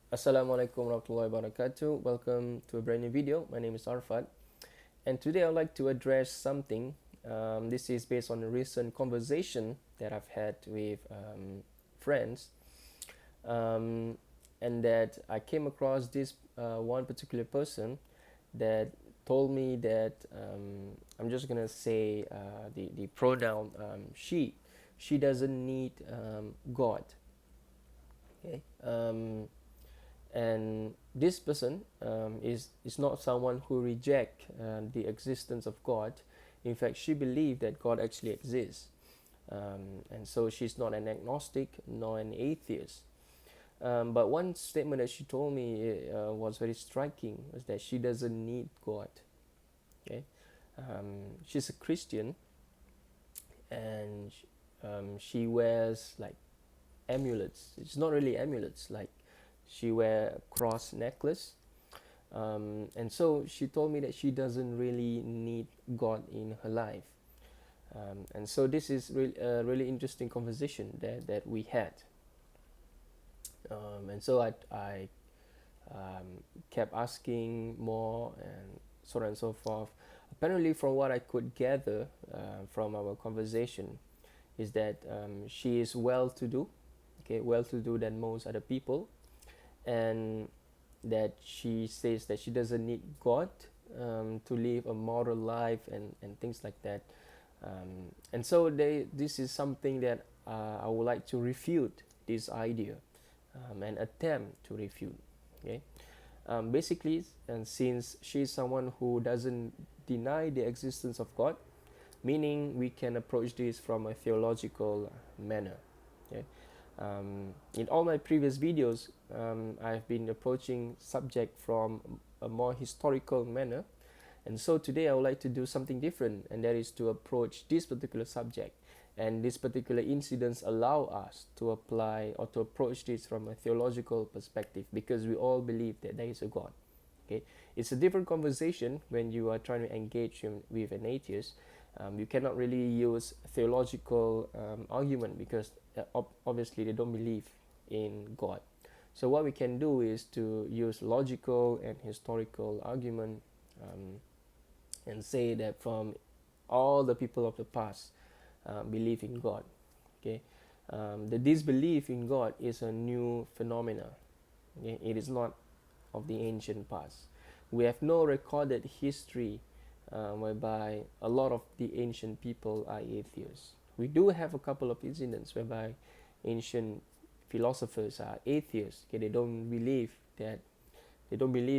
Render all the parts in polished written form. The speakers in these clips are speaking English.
Assalamualaikum warahmatullahi wabarakatuh. Welcome to a brand new video. My name is Arfat, and today I'd like to address something. This is based on a recent conversation that I've had with friends, um, and that I came across this one particular person that told me that I'm just gonna say the pronoun she. She doesn't need God. Okay. And this person is not someone who reject the existence of God. In fact, she believed that God actually exists, and so she's not an agnostic nor an atheist. But one statement that she told me was very striking, was that she doesn't need God. Okay, she's a Christian, and she wears like amulets. It's not really amulets, like she wear a cross necklace. And so she told me that she doesn't really need God in her life. And so this is a really interesting conversation that we had. And so I kept asking more and so on and so forth. Apparently, from what I could gather from our conversation, is that she is well to do, okay, well to do than most other people, and that she says that she doesn't need God to live a moral life and things like that. And so this is something that I would like to refute this idea and attempt to refute. Okay, basically, and since she's someone who doesn't deny the existence of God, meaning we can approach this from a theological manner. Okay? In all my previous videos, I've been approaching subject from a more historical manner, and so today I would like to do something different, and that is to approach this particular subject and this particular incidents allow us to apply or to approach this from a theological perspective, because we all believe that there is a God. Okay, it's a different conversation when you are trying to engage with an atheist. You cannot really use theological argument because obviously they don't believe in God. So what we can do is to use logical and historical argument, and say that from all the people of the past believe in God. Okay, the disbelief in God is a new phenomena. Okay? It is not of the ancient past. We have no recorded history whereby a lot of the ancient people are atheists. We do have a couple of incidents whereby ancient philosophers are atheists. Okay, they don't believe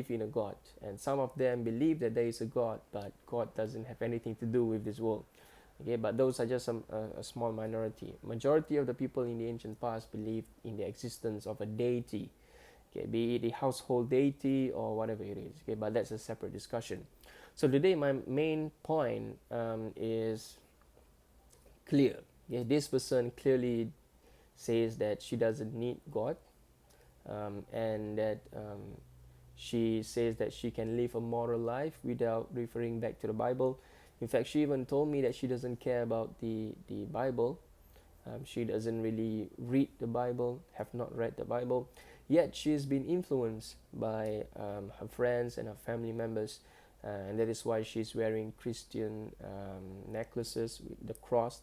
in a God, and some of them believe that there is a God, but God doesn't have anything to do with this world. Okay, but those are just a small minority. Majority of the people in the ancient past believed in the existence of a deity. Okay, be it a household deity or whatever it is. Okay, but that's a separate discussion. So today my main point is clear. Okay, this person clearly says that she doesn't need God, and that she says that she can live a moral life without referring back to the Bible. In fact, she even told me that she doesn't care about the Bible. She doesn't really read the Bible, have not read the Bible, yet she's been influenced by her friends and her family members, and that is why she's wearing Christian necklaces with the cross,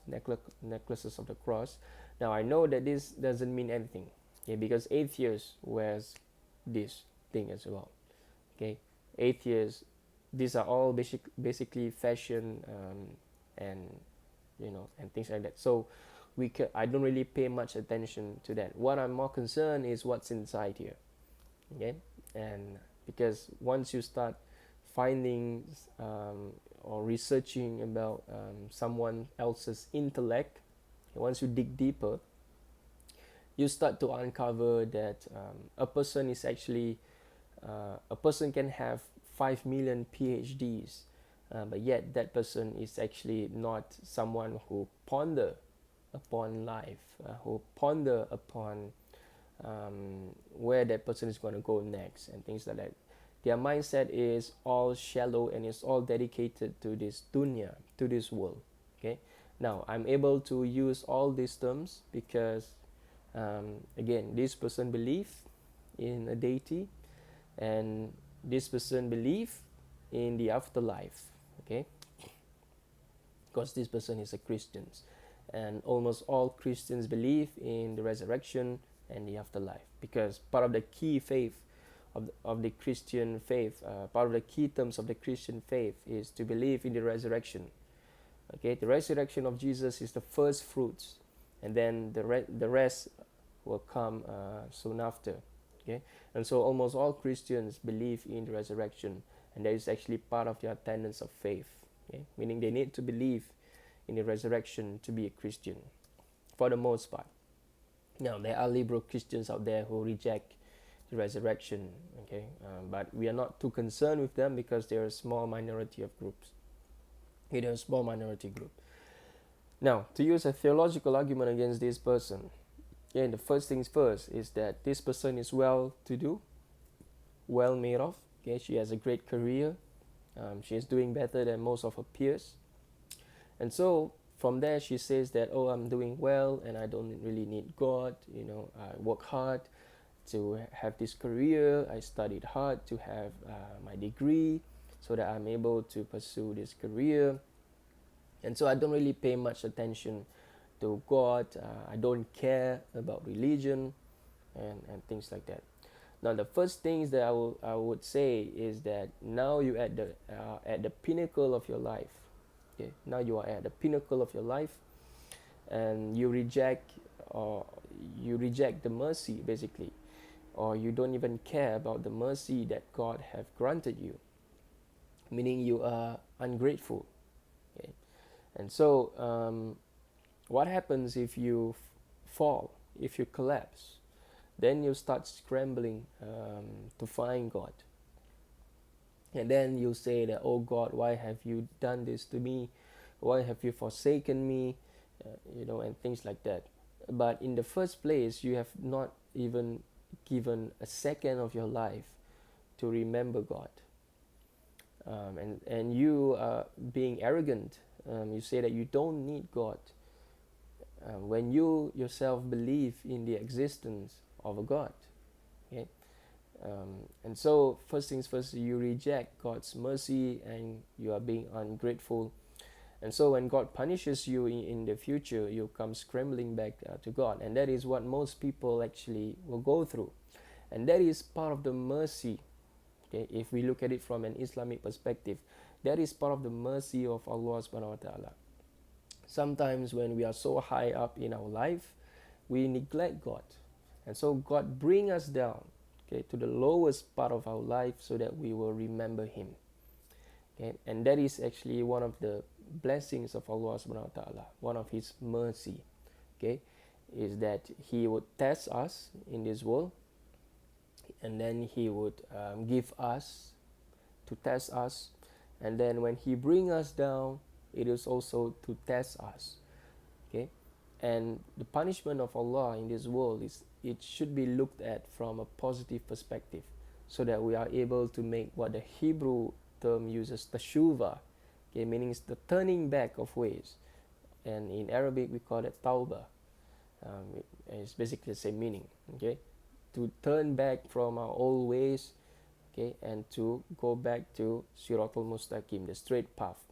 necklaces of the cross. Now I know that this doesn't mean anything, okay, because atheists wears this thing as well. Okay, atheists, these are all basically fashion, and and things like that. So I don't really pay much attention to that. What I'm more concerned is what's inside here. Okay, and because once you start finding or researching about someone else's intellect, once you dig deeper, you start to uncover that a person is actually a person can have 5 million PhDs, but yet that person is actually not someone who ponder upon life, who ponder upon where that person is going to go next and things like that. Their mindset is all shallow and is all dedicated to this dunya, to this world. Okay. Now I'm able to use all these terms because again, this person believes in a deity, and this person believe in the afterlife. Okay, because this person is a Christian, and almost all Christians believe in the resurrection and the afterlife, because part of the key faith of the Christian faith, part of the key terms of the Christian faith is to believe in the resurrection. Okay, the resurrection of Jesus is the first fruits, and then the rest will come soon after. Okay, and so almost all Christians believe in the resurrection, and that is actually part of their tenets of faith. Okay, meaning they need to believe in the resurrection to be a Christian, for the most part. Now there are liberal Christians out there who reject the resurrection. Okay, but we are not too concerned with them because they are a small minority of groups. They're a small minority group. Now, to use a theological argument against this person, yeah, the first things first is that this person is well-to-do, well made of. Okay, she has a great career. She is doing better than most of her peers, and so from there she says that, oh, I'm doing well and I don't really need God. I work hard to have this career. I studied hard to have my degree so that I'm able to pursue this career. And so I don't really pay much attention to God. I don't care about religion and things like that. Now, the first things that I would say is that now you're at the pinnacle of your life. Okay, now you are at the pinnacle of your life, and you reject the mercy, basically, or you don't even care about the mercy that God have granted you, meaning you are ungrateful. Okay, and so what happens if you fall, if you collapse? Then you start scrambling to find God. And then you say that, oh God, why have you done this to me? Why have you forsaken me? And things like that. But in the first place, you have not even given a second of your life to remember God. And you are being arrogant. You say that you don't need God. When you yourself believe in the existence of a God. Okay? And so first things first, you reject God's mercy and you are being ungrateful. And so when God punishes you in the future, you come scrambling back to God. And that is what most people actually will go through. And that is part of the mercy. Okay? If we look at it from an Islamic perspective, that is part of the mercy of Allah subhanahu wa ta'ala. Sometimes when we are so high up in our life, we neglect God. And so God bring us down, okay, to the lowest part of our life so that we will remember Him. Okay? And that is actually one of the blessings of Allah subhanahu wa ta'ala, one of His mercy, okay, is that He would test us in this world, and then He would give us to test us, and then when He bring us down, it is also to test us. Okay? And the punishment of Allah in this world it should be looked at from a positive perspective, so that we are able to make what the Hebrew term uses, tashuva, okay, meaning it's the turning back of ways, and in Arabic we call it tawbah. It's basically the same meaning. Okay, to turn back from our old ways, okay, and to go back to Siratul Mustaqim, the straight path.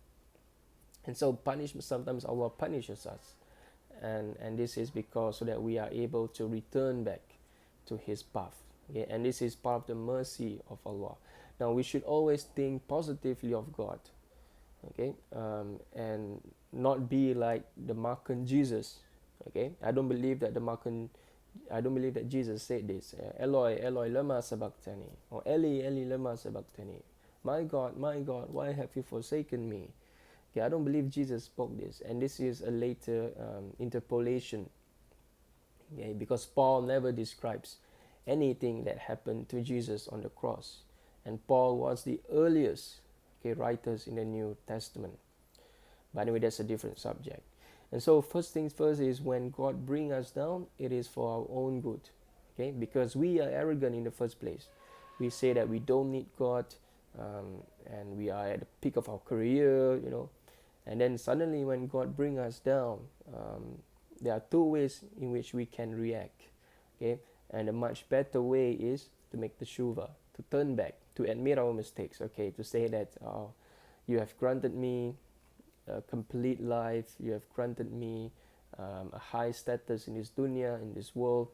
And so punishment, sometimes Allah punishes us, and this is because so that we are able to return back to His path. Okay? And this is part of the mercy of Allah. Now we should always think positively of God, okay, and not be like the Makan Jesus. Okay, I don't believe that Jesus said this, Eloi, Eloi, lama sabachthani, or Eli, Eli, lama sabachthani. My God, why have you forsaken me? Okay, I don't believe Jesus spoke this, and this is a later interpolation. Okay, because Paul never describes anything that happened to Jesus on the cross, and Paul was the earliest, okay, writers in the New Testament. But anyway, that's a different subject. And so first things first is when God bring us down, it is for our own good. Okay, because we are arrogant in the first place. We say that we don't need God, and we are at the peak of our career, and then suddenly when God bring us down, there are two ways in which we can react. Okay, And a much better way is to make the shuva, to turn back, to admit our mistakes, okay, to say that, oh, you have granted me a complete life, you have granted me a high status in this dunya, in this world,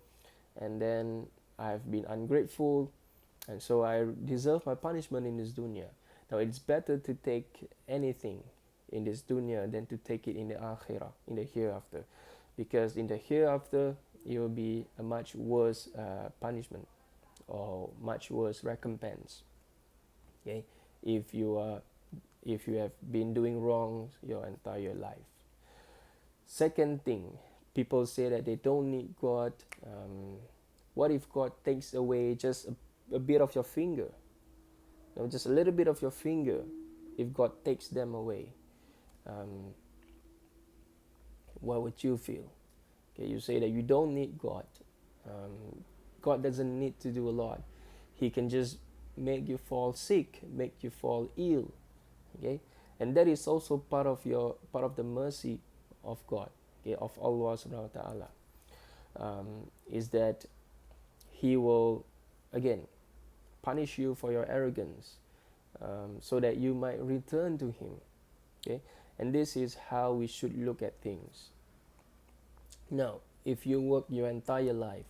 and then I have been ungrateful, and so I deserve my punishment in this dunya. Now it's better to take anything in this dunya than to take it in the akhirah, in the hereafter, because in the hereafter it will be a much worse punishment or much worse recompense. Okay, if you have been doing wrong your entire life. Second thing, people say that they don't need God. What if God takes away just a bit of your finger? You know, just a little bit of your finger. If God takes them away, what would you feel? Okay, you say that you don't need God. God doesn't need to do a lot. He can just make you fall sick, make you fall ill. Okay, and that is also part of the mercy of God, okay, of Allah subhanahu wa ta'ala, is that He will again punish you for your arrogance, so that you might return to Him. Okay, and this is how we should look at things. Now, if you work your entire life,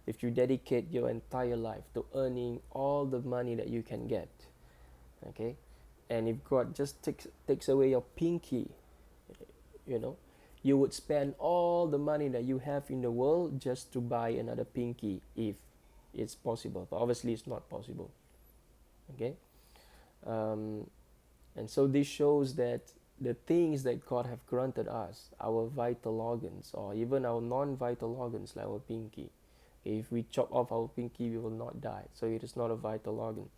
if you dedicate your entire life to earning all the money that you can get, okay, and if God just takes away your pinky, you know, you would spend all the money that you have in the world just to buy another pinky if it's possible. But obviously it's not possible. Okay, and so this shows that the things that God have granted us, our vital organs or even our non-vital organs like our pinky, okay, if we chop off our pinky we will not die, so it is not a vital organ.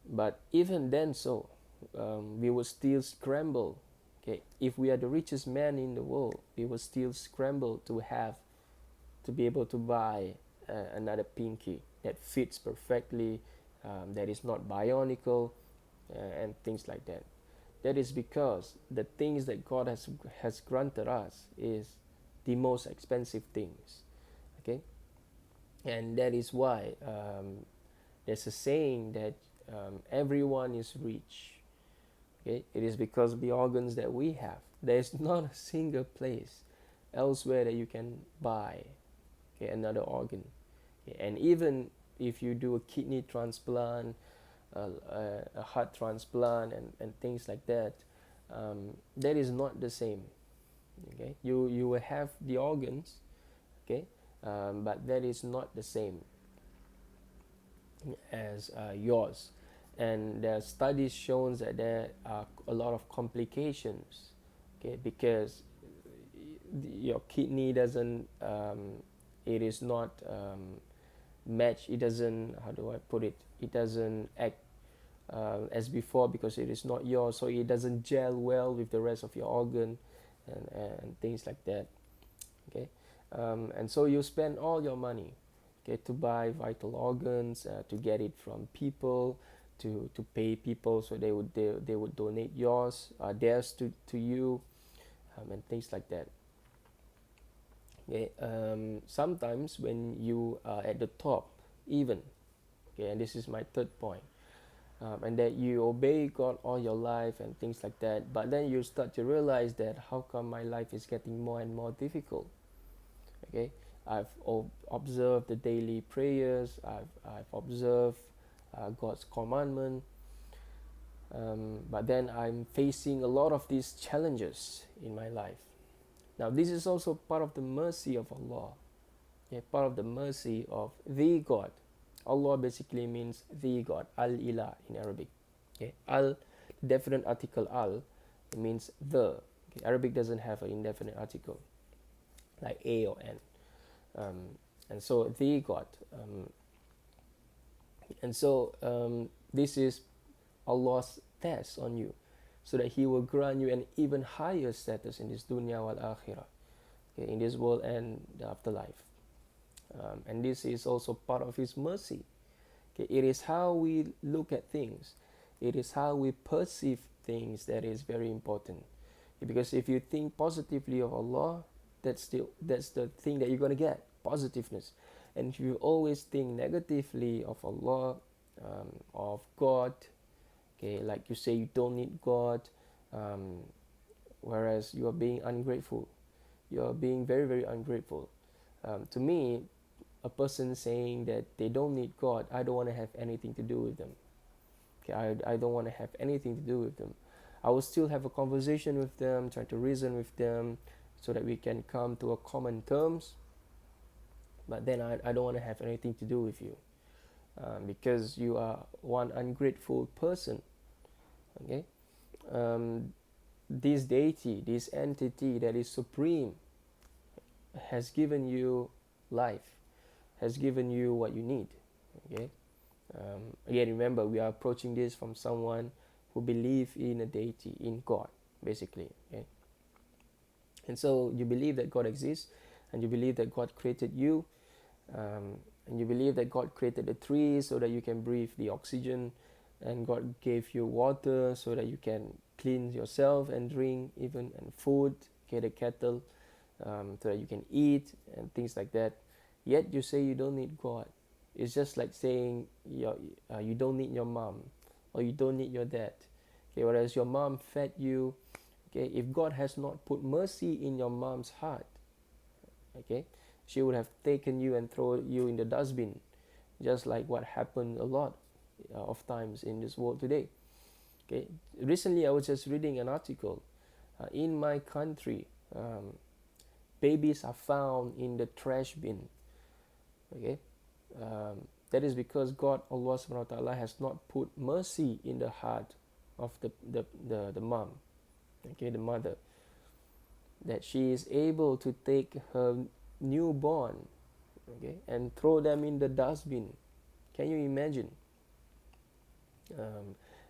But even then, so we will still scramble. Okay, if we are the richest man in the world, we will still scramble to be able to buy another pinky that fits perfectly, that is not bionicle, and things like that. That is because the things that God has granted us is the most expensive things. Okay, and that is why there's a saying that everyone is rich. Okay, it is because of the organs that we have. There is not a single place elsewhere that you can buy, okay, another organ. Okay, and even if you do a kidney transplant, a heart transplant, and things like that, that is not the same. Okay, you will have the organs, okay, but that is not the same as yours. And there are studies shown that there are a lot of complications, okay, because your kidney doesn't, it is not match. It doesn't, how do I put it? It doesn't act as before because it is not yours, so it doesn't gel well with the rest of your organ, and things like that. Okay, and so you spend all your money, okay, to buy vital organs, to get it from people, to pay people so they would donate theirs to you, and things like that. Okay, sometimes when you are at the top, even, okay, and this is my third point, and that you obey God all your life and things like that, but then you start to realize that how come my life is getting more and more difficult. Okay, I've observed the daily prayers, I've observed God's commandment, but then I'm facing a lot of these challenges in my life. Now this is also part of the mercy of Allah, okay? Part of the mercy of the God. Allah basically means the God, al-ilah in Arabic. Okay? Al, definite article al, it means the. Okay? Arabic doesn't have an indefinite article like a or n, and so the God, and so this is Allah's test on you, so that He will grant you an even higher status in this dunya wal akhirah, okay, in this world and the afterlife. And this is also part of His mercy. Okay, it is how we look at things, it is how we perceive things that is very important. Because if you think positively of Allah, that's the thing that you're going to get, positiveness. And if you always think negatively of Allah, of God, okay, like you say you don't need God, um, whereas you are being ungrateful. You are being very, very ungrateful. To me, a person saying that they don't need God, I don't want to have anything to do with them. Okay, I don't want to have anything to do with them. I will still have a conversation with them, try to reason with them, so that we can come to a common terms. But then I don't want to have anything to do with you, because you are one ungrateful person. Okay, um, this deity, this entity that is supreme, has given you life, has given you what you need. Okay, again, remember, we are approaching this from someone who believes in a deity, in God, basically. Okay, and so you believe that God exists, and you believe that God created you, and you believe that God created the trees so that you can breathe the oxygen, and God gave you water so that you can clean yourself and drink, even, and food, okay, the cattle, so that you can eat and things like that. Yet you say you don't need God. It's just like saying you don't need your mom, or you don't need your dad. Okay, whereas your mom fed you. Okay, if God has not put mercy in your mom's heart, okay, she would have taken you and thrown you in the dustbin, just like what happened a lot of times in this world today. Okay, recently I was just reading an article. In my country, babies are found in the trash bin. Okay, that is because God, Allah subhanahu wa ta'ala, has not put mercy in the heart of the mom, okay, the mother, that she is able to take her newborn, okay, and throw them in the dustbin. Can you imagine?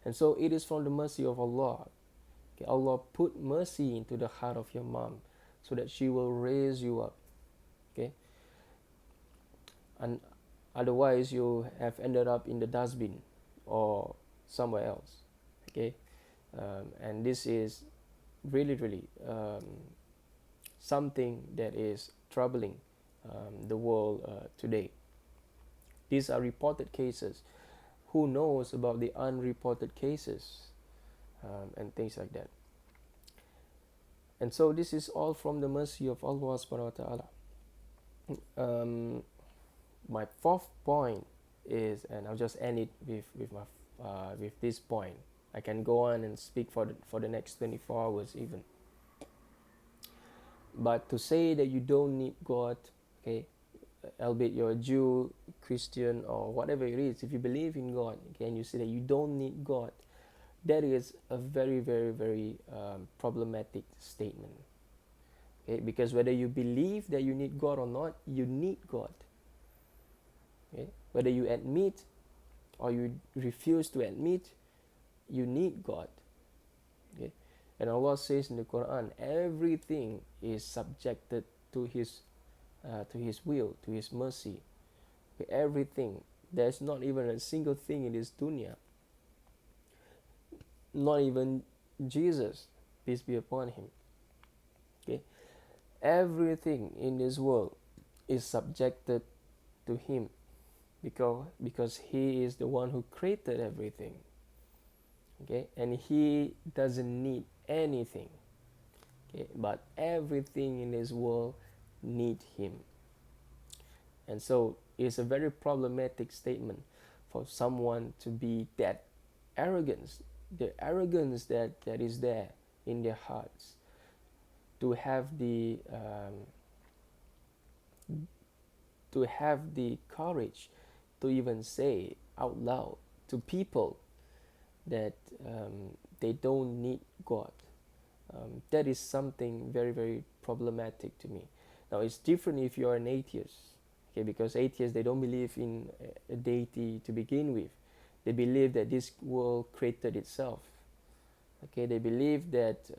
And so it is from the mercy of Allah. Okay, Allah put mercy into the heart of your mom so that she will raise you up. Okay, and otherwise you have ended up in the dustbin or somewhere else. Okay, and this is really, really something that is troubling the world today. These are reported cases. Who knows about the unreported cases, and things like that? And so this is all from the mercy of Allah subhanahu wa ta'ala. My fourth point is, and I'll just end it with this point. I can go on and speak for the next 24 hours even. But to say that you don't need God, okay, albeit you're a Jew, Christian, or whatever it is, if you believe in God, okay, and you say that you don't need God, that is a very, very, very problematic statement. Okay, because whether you believe that you need God or not, you need God. Okay, whether you admit or you refuse to admit, you need God. Okay, and Allah says in the Quran, everything is subjected to His will, to His mercy. Okay, everything. There's not even a single thing in this dunya, not even Jesus, peace be upon Him. Okay, everything in this world is subjected to Him, because He is the one who created everything. Okay, and He doesn't need anything. Okay, but everything in this world need Him. And so it's a very problematic statement for someone to be that arrogance, the arrogance that is there in their hearts, to have the courage to even say out loud to people that they don't need God. That is something very, very problematic to me. Now it's different if you're an atheist, okay, because atheists, they don't believe in a deity to begin with. They believe that this world created itself. Okay, they believe that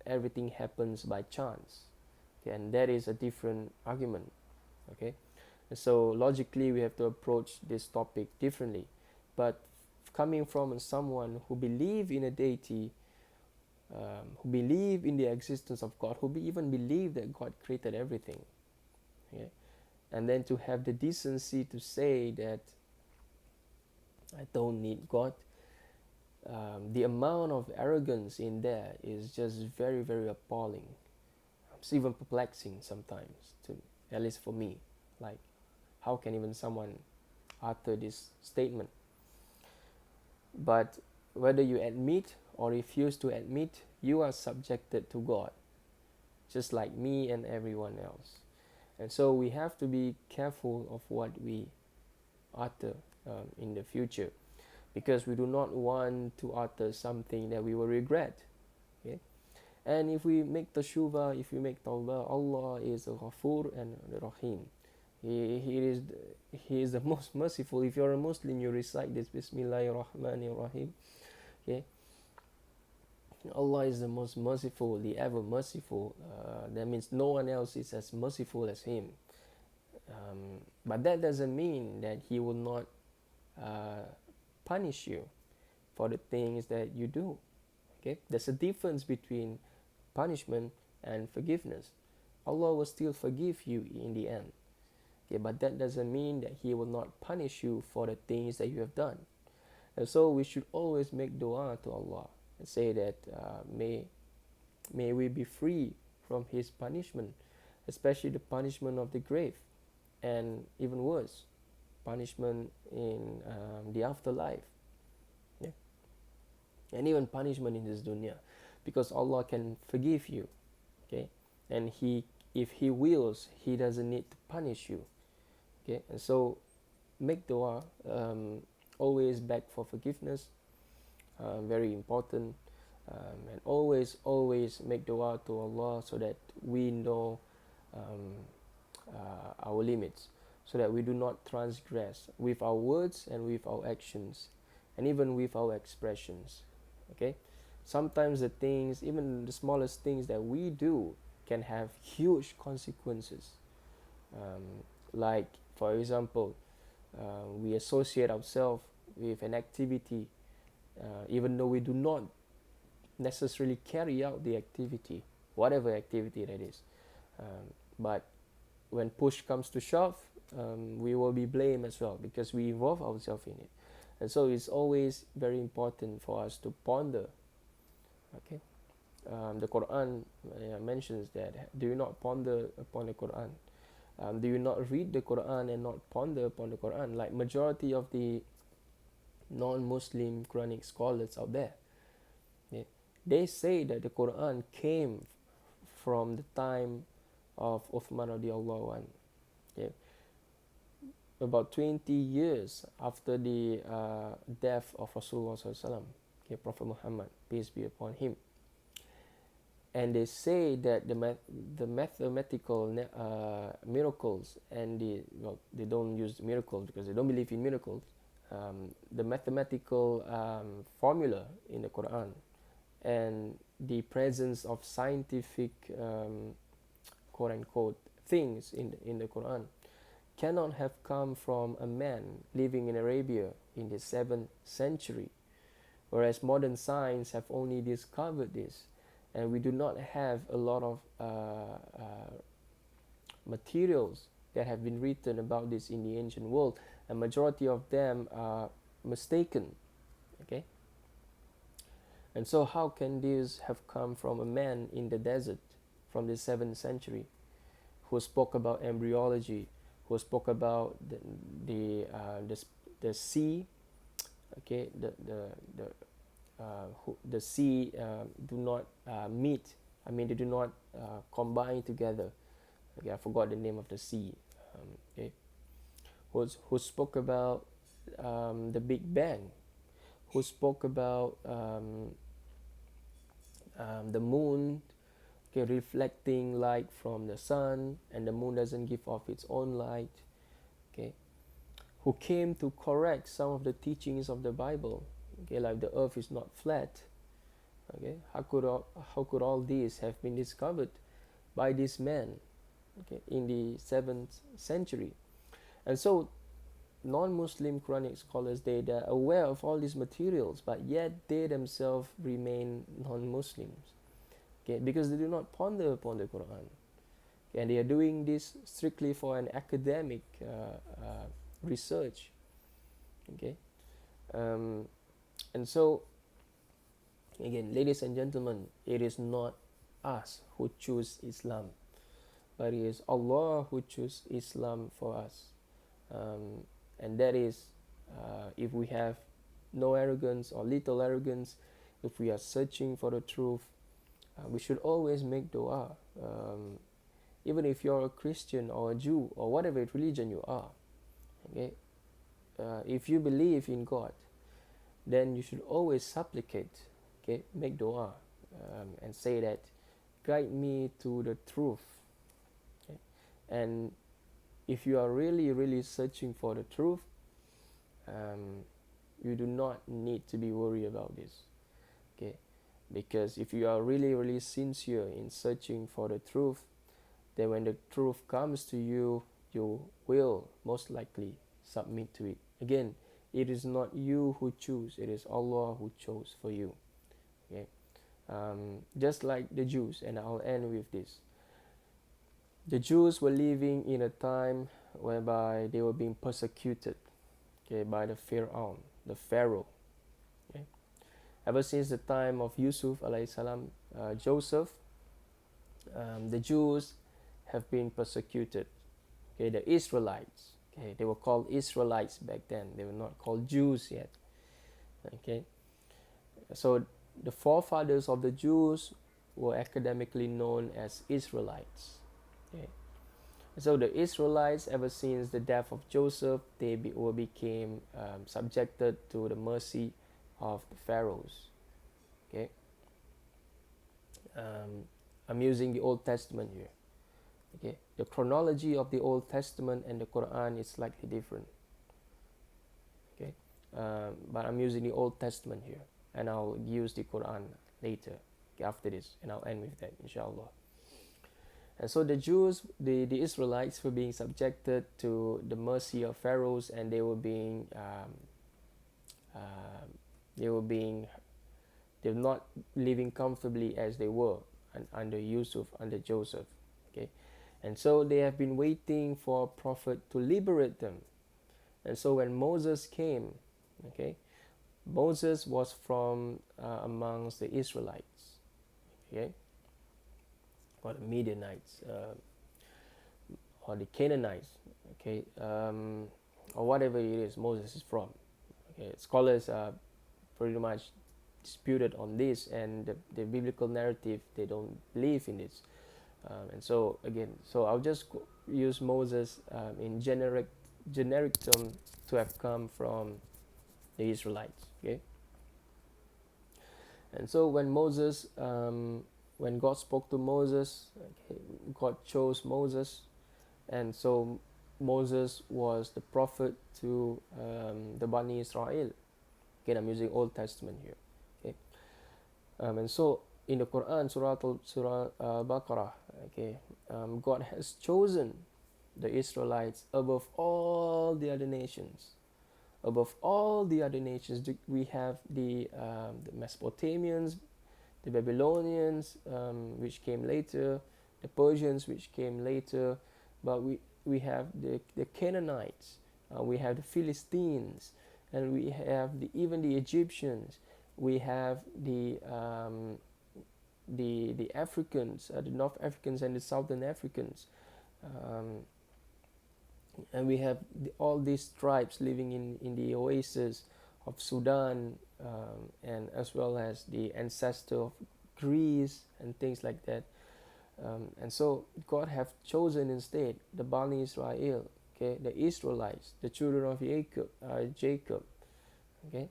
everything happens by chance. Okay, and that is a different argument. Okay, and so logically we have to approach this topic differently. But coming from someone who believe in a deity, who believe in the existence of God, who even believe that God created everything, okay, and then to have the decency to say that I don't need God. The amount of arrogance in there is just very, very appalling. It's even perplexing sometimes, to at least for me. Like, how can even someone utter this statement? But whether you admit or refuse to admit, you are subjected to God, just like me and everyone else. And so we have to be careful of what we utter in the future, because we do not want to utter something that we will regret. Okay? And if we make tashuvah, if we make tawbah, Allah is a Ghafur and Rahim. He is the most merciful. If you're a Muslim, you recite this Bismillahir Rahmanir Rahim. Okay? Allah is the most merciful, the ever merciful. That means no one else is as merciful as Him. But that doesn't mean that He will not punish you for the things that you do. Okay? There's a difference between punishment and forgiveness. Allah will still forgive you in the end. Okay, but that doesn't mean that He will not punish you for the things that you have done. And so we should always make dua to Allah and say that may we be free from His punishment, especially the punishment of the grave, and even worse, punishment in the afterlife. Yeah? And even punishment in this dunya, because Allah can forgive you. Okay, and if He wills, He doesn't need to punish you. Okay, and so make dua, always beg for forgiveness, very important, and always make dua to Allah so that we know our limits, so that we do not transgress with our words and with our actions, and even with our expressions. Okay, sometimes the things, even the smallest things that we do, can have huge consequences. Like, for example, we associate ourselves with an activity, even though we do not necessarily carry out the activity, whatever activity that is. But when push comes to shove, we will be blamed as well, because we involve ourselves in it. And so it's always very important for us to ponder. Okay, the Quran mentions that, do you not ponder upon the Quran? Do you not read the Quran and not ponder upon the Quran? Like majority of the non-Muslim Quranic scholars out there, they say that the Quran came from the time of Uthman radiallahu anh. Okay. About 20 years after the death of Rasulullah sallallahu, okay, Prophet Muhammad, peace be upon him. And they say that the mathematical miracles and they don't use miracles because they don't believe in miracles. The mathematical formula in the Quran and the presence of scientific quote unquote things in the Quran cannot have come from a man living in Arabia in the 7th century, whereas modern science have only discovered this. And we do not have a lot of materials that have been written about this in the ancient world, and majority of them are mistaken. Okay, and so how can this have come from a man in the desert from the 7th century who spoke about embryology, who spoke about the sea? Okay, the sea do not meet. I mean, they do not combine together. Okay, I forgot the name of the sea. Okay, who spoke about the Big Bang? Who spoke about the moon? Okay, reflecting light from the sun, and the moon doesn't give off its own light. Okay, who came to correct some of the teachings of the Bible? Okay, like the earth is not flat. Okay, how could all these have been discovered by this man? Okay, in the 7th century. And so non-Muslim Quranic scholars, they are aware of all these materials, but yet they themselves remain non-Muslims. Okay, because they do not ponder upon the Quran. and they are doing this strictly for an academic research. Okay, um, and so again, ladies and gentlemen, it is not us who choose Islam, but it is Allah who choose Islam for us. And that is, if we have no arrogance or little arrogance, if we are searching for the truth, we should always make dua. Even if you're a Christian or a Jew or whatever religion you are, okay, if you believe in God, then you should always supplicate, okay, make dua, and say that, guide me to the truth. Okay? And if you are really, really searching for the truth, you do not need to be worried about this. Okay, because if you are really, really sincere in searching for the truth, then when the truth comes to you, you will most likely submit to it. Again, it is not you who choose, it is Allah who chose for you. Okay, just like the Jews, and I'll end with this. The Jews were living in a time whereby they were being persecuted, okay, by the Pharaoh. Okay? Ever since the time of Yusuf alayhi salam, Joseph, the Jews have been persecuted. Okay, the Israelites. Okay, they were called Israelites back then. They were not called Jews yet. Okay, so the forefathers of the Jews were academically known as Israelites. Okay. So the Israelites, ever since the death of Joseph, they became subjected to the mercy of the pharaohs. Okay, I'm using the Old Testament here. Okay, the chronology of the Old Testament and the Quran is slightly different. Okay, but I'm using the Old Testament here, and I'll use the Quran later after this, and I'll end with that, inshallah. And so the Jews, the Israelites, were being subjected to the mercy of pharaohs, and they were not living comfortably as they were under Yusuf, under Joseph. Okay, and so they have been waiting for a prophet to liberate them. And so when Moses came, okay, Moses was from amongst the Israelites, okay, or the Midianites, or the Canaanites, okay, or whatever it is Moses is from. Okay, scholars are pretty much disputed on this, and the biblical narrative, they don't believe in this. And so again, so I'll just use Moses in generic term to have come from the Israelites. Okay, and so when Moses, when God spoke to Moses, okay, God chose Moses, and so Moses was the prophet to the Bani Israel. Again, I'm using Old Testament here. Okay, and so in the Quran, Surah Baqarah, okay, God has chosen the Israelites above all the other nations. Above all the other nations, we have the Mesopotamians, the Babylonians, which came later, the Persians, which came later, but we have the Canaanites, we have the Philistines, and we have even the Egyptians. We have the Africans, the North Africans and the Southern Africans, and we have all these tribes living in the oasis of Sudan, and as well as the ancestor of Greece and things like that. And so God have chosen instead the Bani Israel, okay, the Israelites, the children of Jacob, okay.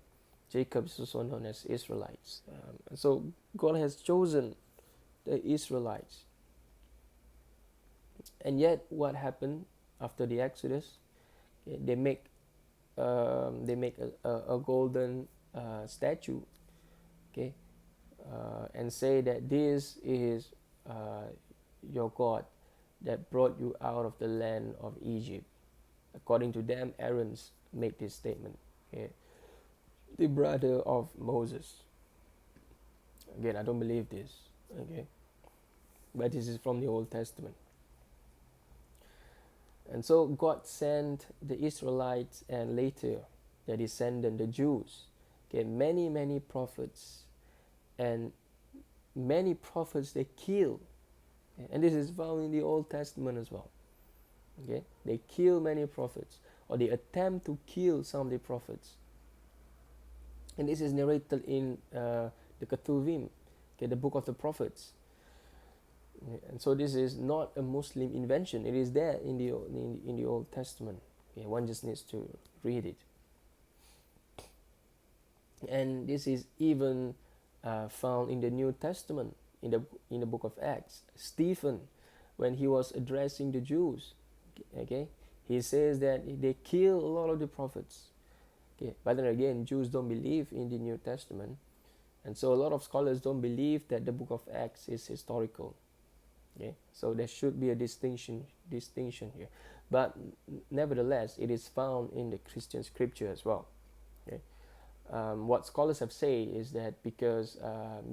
Jacob is also known as Israelites. And so God has chosen the Israelites. And yet, what happened after the Exodus? Okay, they make a golden statue, okay, and say that this is your God that brought you out of the land of Egypt. According to them, Aaron's made this statement. Okay, the brother of Moses. Again, I don't believe this. Okay, but this is from the Old Testament. And so God sent the Israelites and later their descendant, the Jews, okay, many prophets, and many prophets they kill. Okay? And this is found in the Old Testament as well. Okay, they kill many prophets, or they attempt to kill some of the prophets. And this is narrated in the Ketuvim, okay, the book of the prophets. And so this is not a Muslim invention. It is there in the Old Testament. Okay, one just needs to read it. And this is even found in the New Testament, in the book of Acts. Stephen, when he was addressing the Jews, okay, he says that they kill a lot of the prophets. Okay, but then again, Jews don't believe in the New Testament, and so a lot of scholars don't believe that the book of Acts is historical. Okay, so there should be a distinction here, but nevertheless, it is found in the Christian scripture as well. Okay. What scholars have said is that because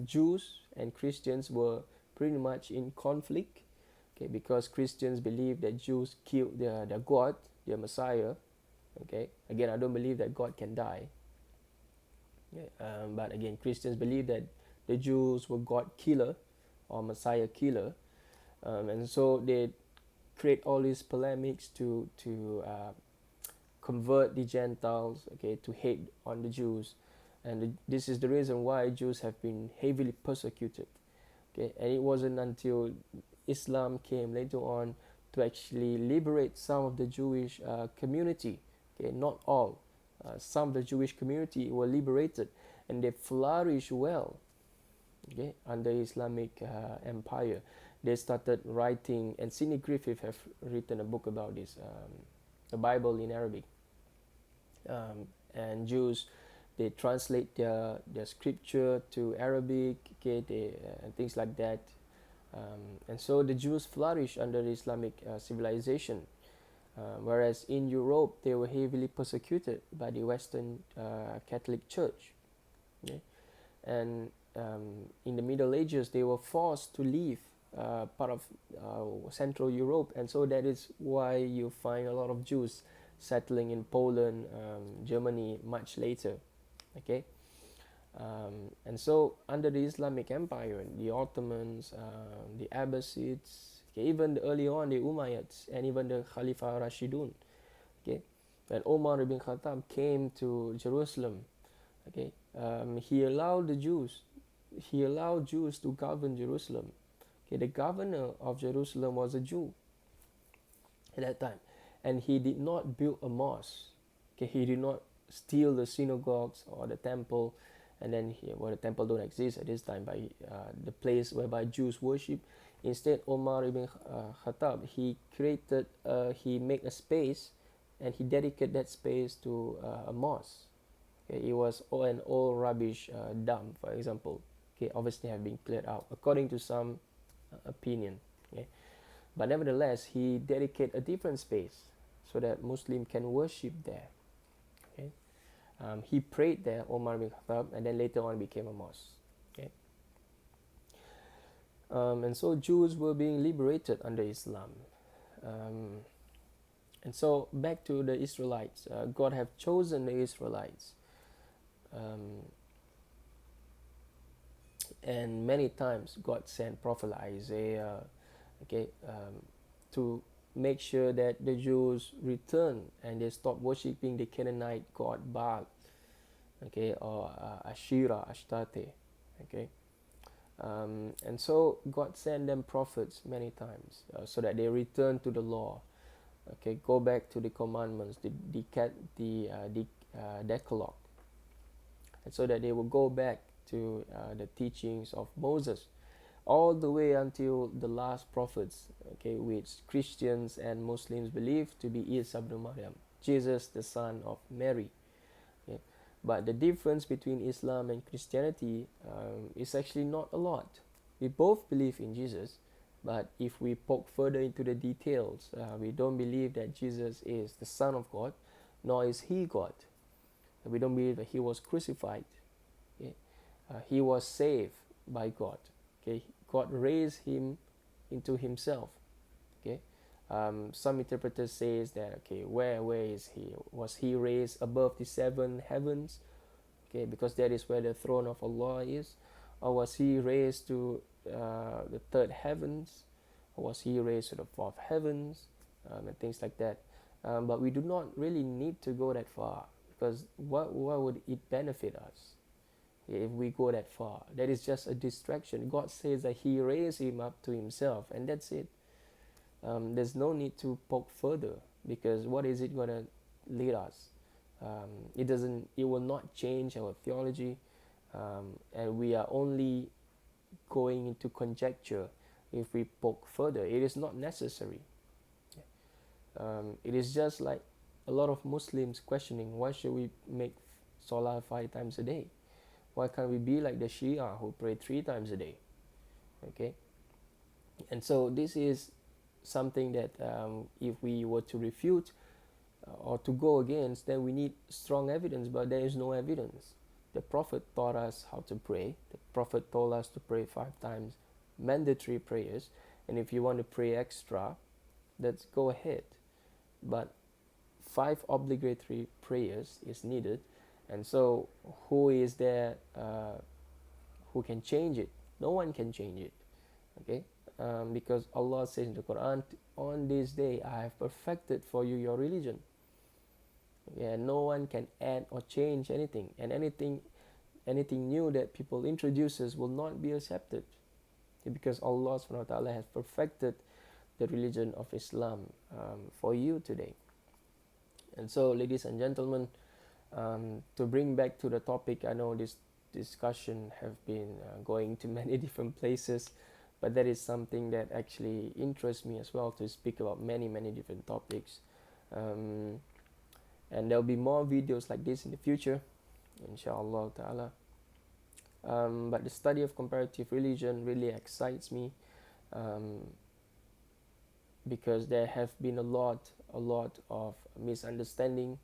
Jews and Christians were pretty much in conflict, okay, because Christians believe that Jews killed their God, their Messiah. Okay, again, I don't believe that God can die. Okay. But again, Christians believe that the Jews were God killer or Messiah killer, and so they create all these polemics to convert the Gentiles, okay, to hate on the Jews, and this is the reason why Jews have been heavily persecuted. Okay, and it wasn't until Islam came later on to actually liberate some of the Jewish community. Okay, not all. Some of the Jewish community were liberated, and they flourished well. Okay, under Islamic empire, they started writing, and Sidney Griffith have written a book about this, the Bible in Arabic. And Jews, they translate their scripture to Arabic, okay, and things like that. And so the Jews flourished under the Islamic civilization. Whereas in Europe, they were heavily persecuted by the Western Catholic Church. Okay? And in the Middle Ages, they were forced to leave part of Central Europe, and so that is why you find a lot of Jews settling in Poland, Germany much later. Okay, and so under the Islamic Empire, the Ottomans, the Abbasids, okay, even early on the Umayyads, and even the Khalifa Rashidun. Okay, when Omar ibn Khattab came to Jerusalem, okay, he allowed Jews to govern Jerusalem. Okay, the governor of Jerusalem was a Jew at that time, and he did not build a mosque. Okay, he did not steal the synagogues or the temple, and then the temple don't exist at this time, by the place whereby Jews worship. Instead, Omar ibn Khattab, he made a space, and he dedicated that space to a mosque. Okay, it was an old rubbish dump, for example. Okay, obviously have been cleared out according to some opinion. Okay, but nevertheless, he dedicated a different space so that Muslim can worship there. Okay, he prayed there, Omar bin Khattab, and then later on became a mosque. Okay, and so Jews were being liberated under Islam. And so back to the Israelites, God have chosen the Israelites. And many times God sent Prophet Isaiah, okay, to make sure that the Jews return and they stop worshipping the Canaanite god Baal, okay, or Asherah, Ashtarte, okay. And so God sent them prophets many times so that they return to the law, okay, go back to the commandments, the Decalogue, and so that they will go back to the teachings of Moses, all the way until the last prophets, okay, which Christians and Muslims believe to be Isa ibn Maryam, Jesus, the son of Mary. Okay. But the difference between Islam and Christianity is actually not a lot. We both believe in Jesus, but if we poke further into the details, we don't believe that Jesus is the Son of God, nor is he God. We don't believe that he was crucified. Okay. He was saved by God. Okay, God raised him into himself. Okay, Some interpreters says that, okay, where is he? Was he raised above the seven heavens? Okay, because that is where the throne of Allah is. Or was he raised to the third heavens? Or was he raised to the fourth heavens? And things like that. But we do not really need to go that far, because what would it benefit us if we go that far? That is just a distraction. God says that he raised him up to himself, and that's it. There's no need to poke further, because what is it going to lead us? It will not change our theology, and we are only going into conjecture if we poke further. It is not necessary. It is just like a lot of Muslims questioning, why should we make Salah 5 times a day? Why can't we be like the Shia who pray 3 times a day? Okay, and so this is something that if we were to refute or to go against, then we need strong evidence, but there is no evidence. The Prophet taught us how to pray. The Prophet told us to pray 5 times mandatory prayers, and if you want to pray extra, let's go ahead. But 5 obligatory prayers is needed, and so who is there who can change it? No one can change it. Okay, because Allah says in the Quran, on this day I have perfected for you your religion. Yeah, no one can add or change anything, and anything new that people introduces will not be accepted, because Allah subhanahu wa ta'ala has perfected the religion of Islam for you today. And so, ladies and gentlemen, to bring back to the topic, I know this discussion have been going to many different places, but that is something that actually interests me as well, to speak about many different topics. And there'll be more videos like this in the future, inshallah ta'ala. But the study of comparative religion really excites me, because there have been a lot of misunderstanding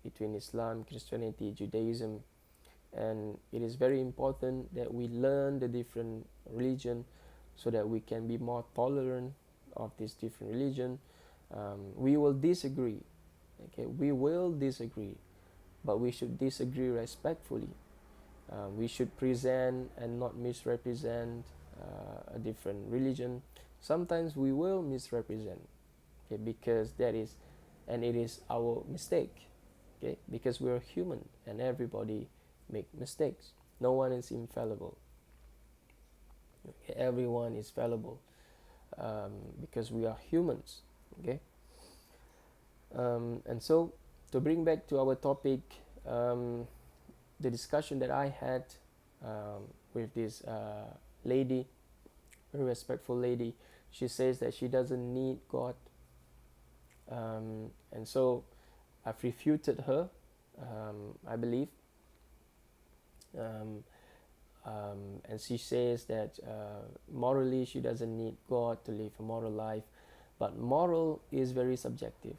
between Islam, Christianity, Judaism, and it is very important that we learn the different religion so that we can be more tolerant of this different religion. We will disagree, okay? We will disagree, but we should disagree respectfully. We should present and not misrepresent a different religion. Sometimes we will misrepresent, okay, because it is our mistake, okay, because we are human and everybody make mistakes. No one is infallible. Okay? Everyone is fallible, because we are humans, okay. And so, to bring back to our topic, the discussion that I had with this lady, very respectful lady, she says that she doesn't need God, and so I've refuted her, I believe, and she says that morally she doesn't need God to live a moral life, but moral is very subjective.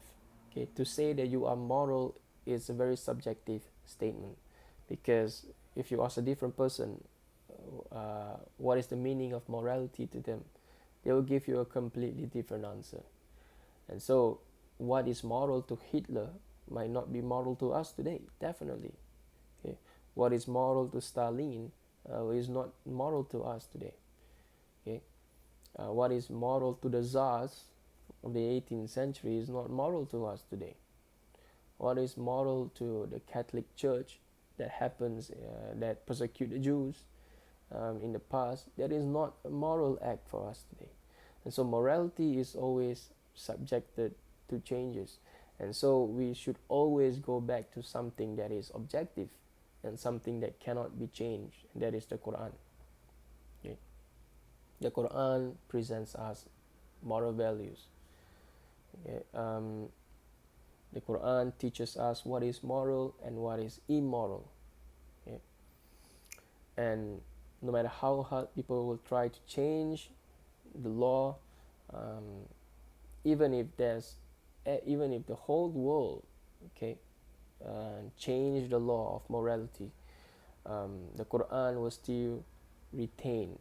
Okay, to say that you are moral is a very subjective statement, because if you ask a different person what is the meaning of morality to them, they will give you a completely different answer. And so what is moral to Hitler might not be moral to us today, definitely. Okay, what is moral to Stalin is not moral to us today. Okay, what is moral to the Tsars of the 18th century is not moral to us today. What is moral to the Catholic Church that happens, that persecute the Jews in the past, that is not a moral act for us today. And so morality is always subjected to changes, and so we should always go back to something that is objective and something that cannot be changed, and that is the Quran. Okay? The Quran presents us moral values. Okay? The Quran teaches us what is moral and what is immoral. Okay? And no matter how hard people will try to change the law, even if the whole world, okay, change the law of morality, the Quran will still retain,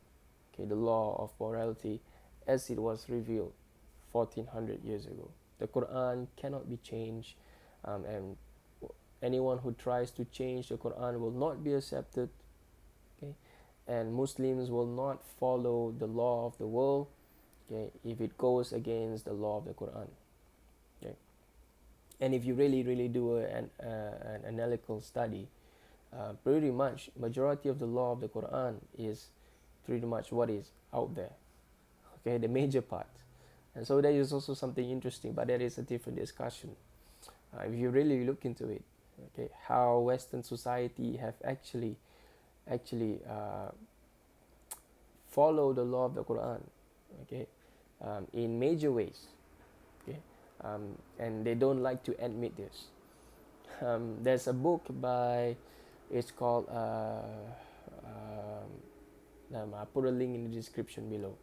okay, the law of morality as it was revealed 1400 years ago. The Quran cannot be changed, and anyone who tries to change the Quran will not be accepted. Okay, and Muslims will not follow the law of the world. Okay, if it goes against the law of the Quran. Okay, and if you really do an analytical study, pretty much majority of the law of the Quran is pretty much what is out there. Okay, the major part. And so that is also something interesting, but that is a different discussion. If you really look into it, okay, how Western society have actually follow the law of the Quran, okay, in major ways, okay, and they don't like to admit this. There's a book by, it's called, I'll put a link in the description below,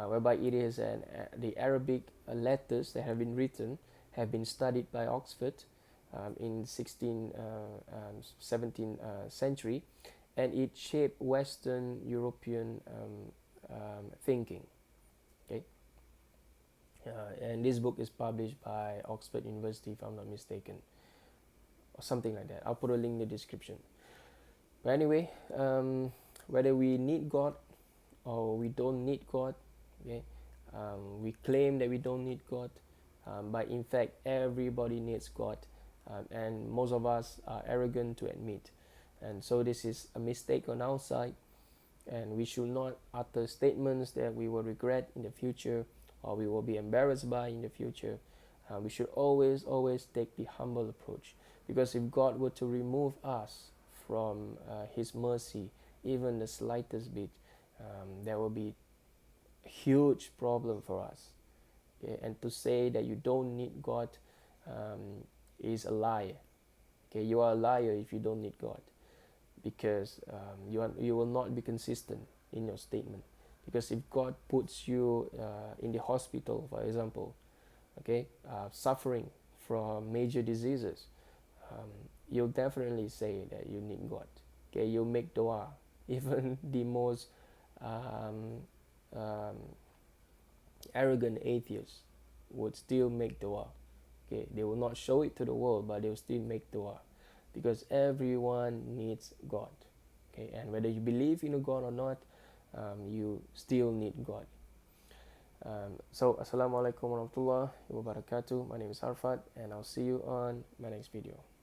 whereby it is the Arabic letters that have been written have been studied by Oxford in 17th century, and it shaped Western European thinking. Okay, and this book is published by Oxford University, if I'm not mistaken, or something like that. I'll put a link in the description. But anyway, whether we need God or we don't need God, okay, we claim that we don't need God, but in fact everybody needs God, and most of us are arrogant to admit, and so this is a mistake on our side, and we should not utter statements that we will regret in the future or we will be embarrassed by in the future. We should always take the humble approach, because if God were to remove us from His mercy, even the slightest bit, there will be a huge problem for us. Okay? And to say that you don't need God is a lie. Okay, you are a liar if you don't need God, because you will not be consistent in your statement. Because if God puts you in the hospital, for example, okay, suffering from major diseases, you'll definitely say that you need God. Okay, you'll make dua. Even the most arrogant atheists would still make dua. Okay, they will not show it to the world, but they will still make dua, because everyone needs God. Okay, and whether you believe in a God or not, you still need God. So, Assalamualaikum warahmatullahi wabarakatuh. My name is Arfat, and I'll see you on my next video.